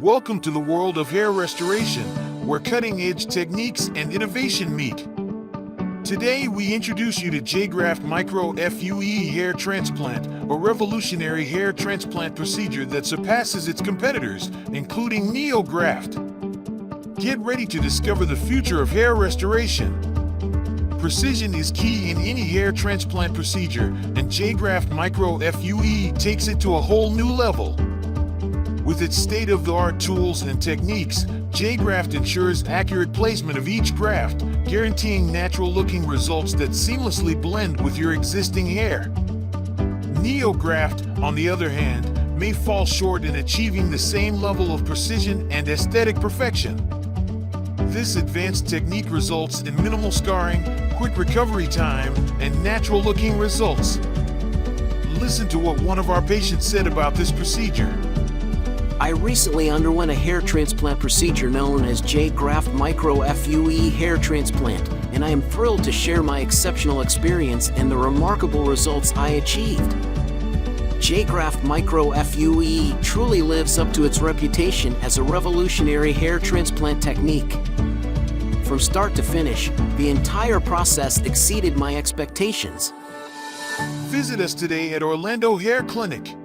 Welcome to the world of hair restoration, where cutting-edge techniques and innovation meet. Today, we introduce you to JGraft Micro FUE hair transplant, a revolutionary hair transplant procedure that surpasses its competitors, including JGraft. Get ready to discover the future of hair restoration. Precision is key in any hair transplant procedure, and JGraft Micro FUE takes it to a whole new level. With its state-of-the-art tools and techniques, JGraft ensures accurate placement of each graft, guaranteeing natural-looking results that seamlessly blend with your existing hair. JGraft, on the other hand, may fall short in achieving the same level of precision and aesthetic perfection. This advanced technique results in minimal scarring, quick recovery time, and natural-looking results. Listen to what one of our patients said about this procedure. I recently underwent a hair transplant procedure known as JGraft Micro FUE hair transplant, and I am thrilled to share my exceptional experience and the remarkable results I achieved. JGraft Micro FUE truly lives up to its reputation as a revolutionary hair transplant technique. From start to finish, the entire process exceeded my expectations. Visit us today at Orlando Hair Clinic.